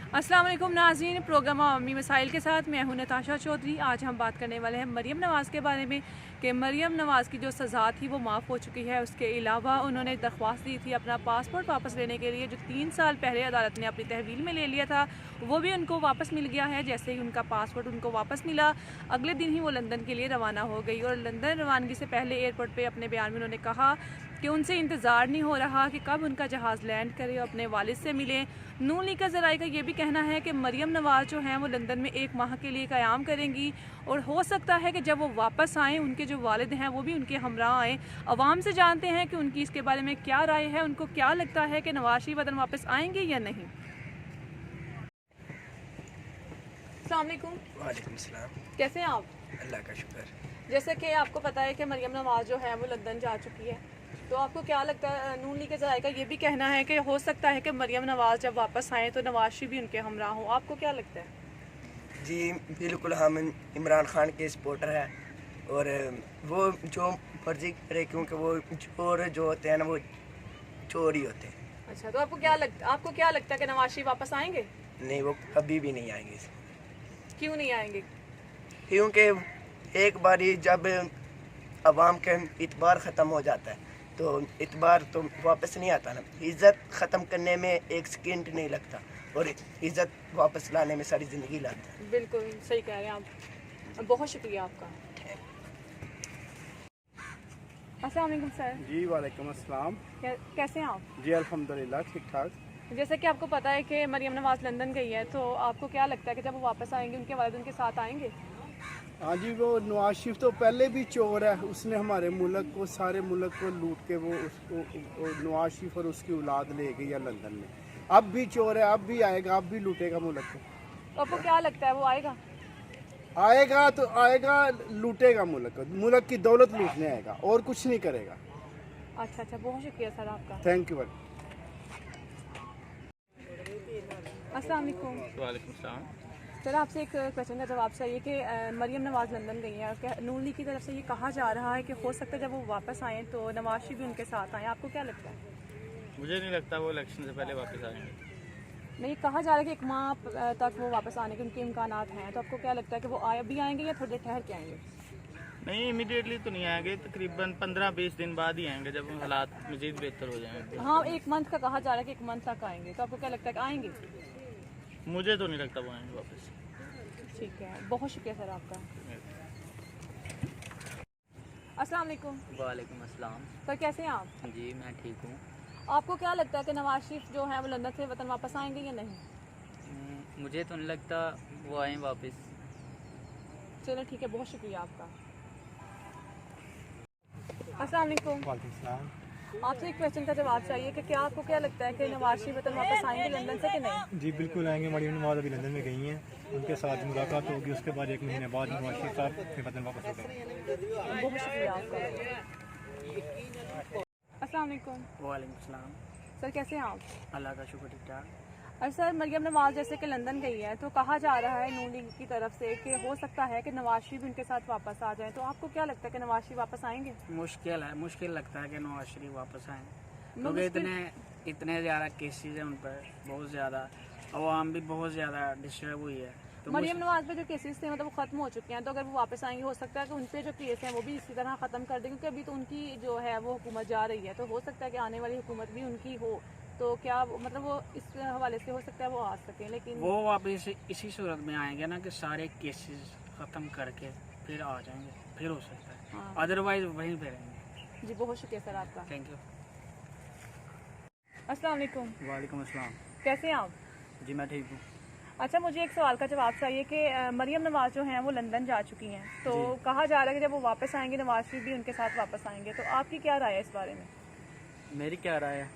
अस्सलाम वालेकुम नाज़रीन, प्रोग्राम अवामी मसाइल के साथ मैं हूं नताशा चौधरी। आज हम बात करने वाले हैं मरियम नवाज़ के बारे में कि मरियम नवाज़ की जो सज़ा थी वो माफ़ हो चुकी है। उसके अलावा उन्होंने दरख्वास्त दी थी अपना पासपोर्ट वापस लेने के लिए, जो 3 साल पहले अदालत ने अपनी तहवील में ले लिया था, वो भी उनको वापस मिल गया है। जैसे ही उनका पासपोर्ट उनको वापस मिला, अगले दिन ही वो लंदन के लिए रवाना हो गई। और लंदन रवानगी से पहले एयरपोर्ट पर अपने बयान में उन्होंने कहा कि उनसे इंतज़ार नहीं हो रहा कि कब उनका जहाज़ लैंड करे और अपने वालिद से मिले। नून लीग का ज़राए का ये भी कहना है कि मरियम नवाज़ जो हैं वो लंदन में 1 माह के लिए क़याम करेंगी और हो सकता है कि जब वो वापस आएँ, उनके जो वालिद हैं वो भी उनके हमरा आएँ। अवाम से जानते हैं कि उनकी इसके बारे में क्या राय है, उनको क्या लगता है कि नवाज़ शरीफ वतन वापस आएंगे या नहीं। अस्सलाम वालेकुम। वालेकुम सलाम। कैसे हैं आप? अल्लाह का शुक्र। जैसे कि आपको पता है कि मरियम नवाज़ जो है वो लंदन जा चुकी है, तो आपको क्या लगता है? नून लीग के ज़राए का ये भी कहना है कि हो सकता है कि मरियम नवाज़ जब वापस आएँ तो नवाज शरीफ भी उनके हमरा हों। आपको क्या लगता है? जी बिल्कुल, हम इमरान खान के सपोर्टर हैं और वो जो मर्जी करे, क्योंकि वो चोर जो होते हैं ना वो चोर ही होते हैं। अच्छा, तो आपको क्या लगता है कि नवाज शरीफ वापस आएंगे? नहीं, वो कभी भी नहीं आएंगे। क्यों नहीं आएंगे? क्योंकि एक बारी जब अवाम का इतबार ख़त्म हो जाता है तो इतबार तो वापस नहीं आता ना। इज़्ज़त ख़त्म करने में 1 सेकंड नहीं लगता और इज़्ज़त वापस लाने में सारी ज़िंदगी लगता है। बिल्कुल सही कह रहे हैं आप। बहुत शुक्रिया आपका। अस्सलाम वालेकुम सर। जी वालेकुम अस्सलाम। कैसे हैं आप? जी अल्हम्दुलिल्लाह ठीक ठाक। जैसे कि आपको पता है कि मरियम नवाज़ लंदन गई है, तो आपको क्या लगता है कि जब वो वापस आएंगे उनके वालिद उनके साथ आएंगे? हाँ जी, वो नवाज शरीफ तो पहले भी चोर है। उसने हमारे मुल्क को, सारे मुल्क को लूट के वो नवाज शरीफ और उसकी औलाद ले गई है लंदन में। अब भी चोर है, अब भी आएगा, अब भी लूटेगा मुल्क को। तो आपको क्या लगता है वो आएगा? आएगा तो आएगा, लूटेगा मुल्क को, मुल्क की दौलत लूटने आएगा और कुछ नहीं करेगा। अच्छा, बहुत शुक्रिया सर आपका। Thank you very. अस्सलाम वालेकुम। वालेकुम सलाम। सर आपसे एक क्वेश्चन का जवाब चाहिए कि मरियम नवाज़ लंदन गई हैं और नून लीग की तरफ से ये कहा जा रहा है कि हो सकता है जब वो वापस आएँ तो नवाज शरीफ भी उनके साथ आएँ। आपको क्या लगता है? मुझे नहीं लगता वो इलेक्शन से पहले वापस आएंगे। नहीं, कहा जा रहा है कि 1 माह तक वो वापस आने के उनके इम्कानात हैं, तो आपको क्या लगता है कि वो अभी आएंगे या थोड़ी देर ठहर के आएंगे? नहीं, इमीडिएटली तो नहीं आएंगे, तकरीबन 15-20 दिन बाद ही आएंगे जब हालात मजीद बेहतर हो जाएंगे। हाँ, 1 मंथ का कहा जा रहा है कि 1 मंथ तक आएंगे, तो आपको क्या लगता है कि आएंगे? मुझे तो नहीं लगता वो आएंगे वापस। ठीक है, बहुत शुक्रिया सर आपका। अस्सलाम वालेकुम। वालेकुम अस्सलाम। सर कैसे हैं आप? जी मैं ठीक हूँ। आपको क्या लगता है कि नवाज शरीफ जो है वो लंदन से वतन वापस आएंगे या नहीं? मुझे तो नहीं लगता वो आए वापस। चलो ठीक है, बहुत शुक्रिया आपका। अस्सलाम वालेकुम। वालेकुम सलाम। आपसे एक क्वेश्चन का जवाब चाहिए कि क्या आपको क्या लगता है कि नवाज शरीफ वतन वापस आएंगे लंदन से कि नहीं? जी बिल्कुल आएंगे। मरियम नवाज अभी लंदन में गई हैं, उनके साथ मुलाकात होगी, उसके बाद 1 महीने बाद नवाज शरीफ साहब अपने वतन वापस हो गए। बहुत शुक्रिया आपका। अस्सलाम वालेकुम। वालेकुम सलाम। सर कैसे हैं आप? अल्लाह का शुक्र ठीक ठाक। और सर मरियम नवाज जैसे कि लंदन गई है, तो कहा जा रहा है नून लीग की तरफ से कि हो सकता है कि नवाज शरीफ उनके साथ वापस आ जाए, तो आपको क्या लगता है कि नवाज शरीफ वापस आएंगे? मुश्किल लगता है कि नवाज शरीफ वापस आए, क्योंकि इतने ज़्यादा केसेस हैं उन पर, बहुत ज़्यादा अवाम भी बहुत ज़्यादा डिस्टर्ब हुई है। तो मरियम नवाज पे जो केसेस थे मतलब वो खत्म हो चुके हैं, तो अगर वो वापस आएंगे हो सकता है कि उन पे जो केस हैं वो भी इसी तरह ख़त्म कर दें, क्योंकि अभी तो उनकी जो है वो हुकूमत जा रही है, तो हो सकता है कि आने वाली हुकूमत भी उनकी हो, तो क्या मतलब वो इस हवाले से हो सकता है वो आ सकें, लेकिन वो वापस इसी सूरत में आएंगे ना कि सारे केसेस ख़त्म करके फिर आ जाएंगे, फिर हो सकता है। हाँ। अदरवाइज वहीं पे रहेंगे। जी बहुत शुक्रिया सर आपका। Thank you. अस्सलाम वालेकुम। वालेकुम अस्सलाम। कैसे हैं आप? जी मैं ठीक हूँ। अच्छा, मुझे एक सवाल का जवाब चाहिए कि मरियम नवाज जो हैं वो लंदन जा चुकी हैं, तो कहा जा रहा है कि जब वो वापस आएंगे नवाज शरीफ भी उनके साथ वापस आएंगे, तो आपकी क्या राय है इस बारे में? मेरी क्या राय है?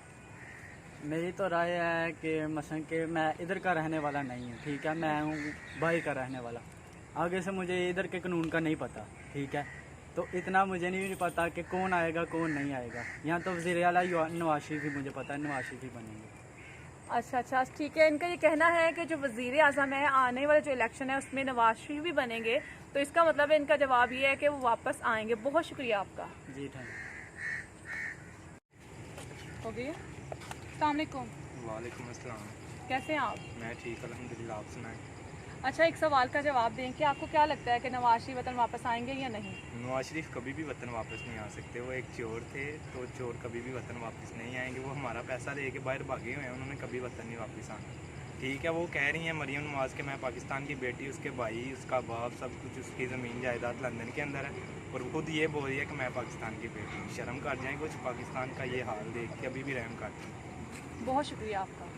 मेरी तो राय है कि मसलन कि मैं इधर का रहने वाला नहीं हूँ, ठीक है, मैं हूँ भाई का रहने वाला। आगे से मुझे इधर के कानून का नहीं पता, ठीक है, तो इतना मुझे नहीं पता कि कौन आएगा कौन नहीं आएगा। यहाँ तो वज़ीर आला नवाज शरीफ ही मुझे पता है, नवाज शरीफ ही बनेंगे। अच्छा ठीक है। इनका ये कहना है कि जो वज़ीर आज़म है आने वाले जो इलेक्शन है उसमें नवाज शरीफ भी बनेंगे, तो इसका मतलब है इनका जवाब ये है कि वो वापस आएंगे। बहुत शुक्रिया आपका। जी थैंक हो गई है। अस्सलाम वालेकुम। वालेकुम अस्सलाम। कैसे हैं आप? मैं ठीक अल्हम्दुलिल्लाह, आप सुनाएं। अच्छा, एक सवाल का जवाब दें कि आपको क्या लगता है कि नवाज शरीफ वतन वापस आएंगे या नहीं? नवाज शरीफ कभी भी वतन वापस नहीं आ सकते, वो एक चोर थे, तो चोर कभी भी वतन वापस नहीं आएंगे। वो हमारा पैसा लेके बाहर भागे हुए हैं, उन्होंने कभी वतन नहीं वापस आना। ठीक है, वो कह रही हैं मरियम नवाज़ के मैं पाकिस्तान की बेटी, उसके भाई, उसका बाप, सब कुछ, उसकी ज़मीन जायदाद लंदन के अंदर है, और खुद ये बोल रही है कि मैं पाकिस्तान की बेटी हूँ। शर्म कर जाएँ कुछ, पाकिस्तान का ये हाल देख के अभी भी रहम करते हैं। बहुत शुक्रिया आपका।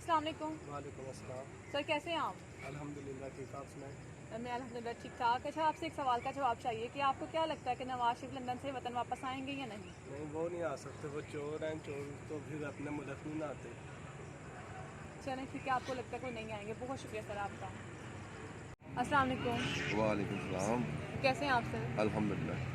अस्सलाम वालेकुम वालेकुम अस्सलाम। सर, कैसे हैं आप? अल्हम्दुलिल्लाह ठीक, आप सुनाएं। मैं अल्हम्दुलिल्लाह ठीक ठाक। अच्छा, आपसे एक सवाल का जवाब चाहिए कि आपको क्या लगता है कि नवाज शरीफ लंदन से वतन वापस आएंगे या नहीं? नहीं, वो नहीं आ सकते, वो चोर हैं, चोर तो फिर अपने मुल्क में ना आते। चलें ठीक है, आपको लगता है कोई नहीं आएंगे। बहुत शुक्रिया सर आपका। अस्सलाम वालेकुम। वालेकुम सलाम। कैसे हैं आप सर? अल्हम्दुलिल्लाह।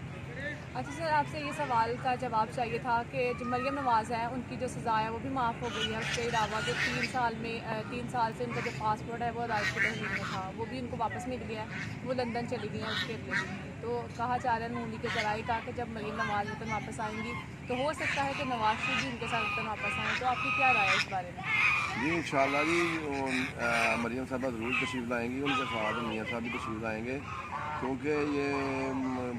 अच्छा सर, आपसे ये सवाल का जवाब चाहिए था कि जो मरियम नवाज़ है उनकी जो सज़ा है वो भी माफ़ हो गई है। उसके अलावा जो 3 साल से उनका जो पासपोर्ट है वो अदालत की तहवील में था, वो भी उनको वापस मिल गया है। वो लंदन चली गई हैं उसके अगले दिन। तो कहा जा रहा है नून लीग के जराए था कि जब मरियम नवाज़ वतन वापस आएंगी तो हो सकता है कि नवाज शरीफ भी उनके साथ वतन वापस आएँ। तो आपकी क्या राय है इस बारे में? जी इंशाल्लाह जी, मरियम साहबा ज़रूर तशरीफ़ लाएंगी, उनके साथ मियाँ साहब भी तशरीफ़ लाएंगे, क्योंकि ये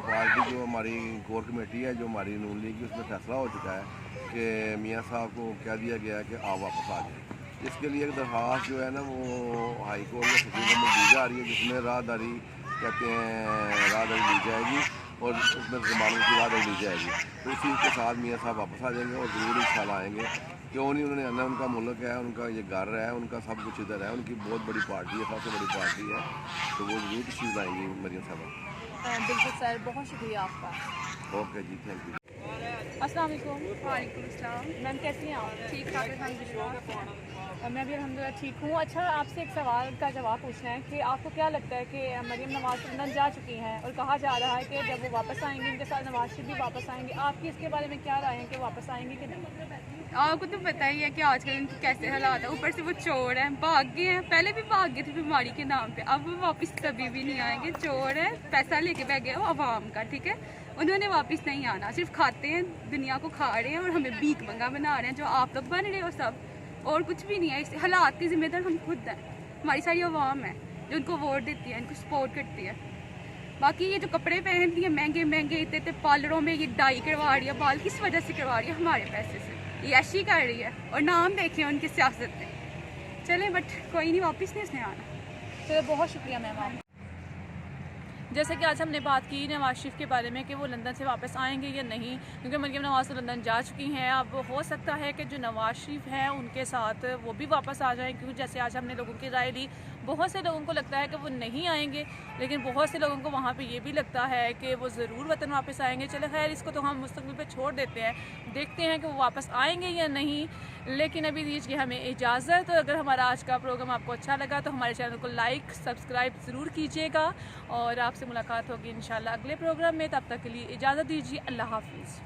पार्टी जो हमारी कोर कमेटी है, जो हमारी नून लीग की, उसमें फैसला हो चुका है कि मियाँ साहब को कह दिया गया है कि आप वापस आ जाए। इसके लिए एक दरख्वास्त जो है ना वो हाई कोर्ट या सुप्रीम कोर्ट में दी जा रही है, जिसमें राहदारी कहते हैं, राहदारी दी जाएगी और उसमें जमानत की राहदारी दी जाएगी। तो इसी के साथ मियाँ साहब वापस आ जाएंगे और ज़रूर इंशाल्लाह आएंगे। क्यों नहीं, उन्होंने आना, उनका मुल्क है, उनका ये घर है, उनका सब कुछ इधर है, उनकी बहुत बड़ी पार्टी है, सबसे बड़ी पार्टी है, तो वो ज़रूर तशरीफ़ लाएंगी मरियम साहब। बिल्कुल सर, बहुत शुक्रिया आपका। ओके जी, थैंक यू। अस्सलाम वालेकुम। वालेकुम अस्सलाम। मैम कैसी हैं आप? ठीक ठाक अल्हम्दुलिल्लाह। मैं भी अल्हम्दुलिल्लाह ठीक हूँ। अच्छा, आपसे एक सवाल का जवाब पूछना है कि आपको क्या लगता है कि मरियम नवाज़ लंदन जा चुकी हैं और कहा जा रहा है कि जब वो वापस आएंगी उनके साथ नवाज शरीफ भी वापस आएंगे। आपकी इसके बारे में क्या राय है कि वापस आएंगे कि नहीं? आपको तो पता ही है कि आजकल इनके कैसे हालात है, ऊपर से वो चोर हैं, भाग गए हैं, पहले भी भाग गए थे बीमारी के नाम पे, अब वो वापस कभी भी नहीं आएंगे। चोर है, पैसा लेके बैठ गए वो आवाम का, ठीक है, उन्होंने वापस नहीं आना, सिर्फ खाते हैं, दुनिया को खा रहे हैं और हमें भीख मंगा बना रहे हैं, जो आप लोग बन रहे हो सब, और कुछ भी नहीं है। इस हालात के जिम्मेदार हम खुद हैं, हमारी सारी आवाम है जो उनको वोट देती है, इनको सपोर्ट करती है। बाकी ये जो कपड़े पहनती है महंगे महंगे, इतने पार्लरों में ये डाई करवा रही है बाल, किस वजह से करवा रही है? हमारे पैसे से ये ऐसी कर रही है, और नाम देखें उनकी सियासत में। चले, बट कोई नहीं, वापस नहीं उसने आना। चलो, बहुत शुक्रिया मैम आप। जैसे कि आज हमने बात की नवाज शरीफ के बारे में कि वो लंदन से वापस आएंगे या नहीं, क्योंकि मरियम नवाज़ तो लंदन जा चुकी हैं। अब हो सकता है कि जो नवाज शरीफ हैं उनके साथ वो भी वापस आ जाएं, क्योंकि जैसे आज हमने लोगों की राय ली, बहुत से लोगों को लगता है कि वो नहीं आएंगे, लेकिन बहुत से लोगों को वहाँ पे ये भी लगता है कि वो ज़रूर वतन वापस आएंगे। चलो खैर, इसको तो हम मुस्तकबिल पे छोड़ देते हैं, देखते हैं कि वो वापस आएंगे या नहीं। लेकिन अभी दीजिए हमें इजाज़त। तो अगर हमारा आज का प्रोग्राम आपको अच्छा लगा तो हमारे चैनल को लाइक सब्सक्राइब ज़रूर कीजिएगा, और आपसे मुलाकात होगी इंशाल्लाह अगले प्रोग्राम में। तब तक के लिए इजाज़त दीजिए, अल्लाह हाफिज़।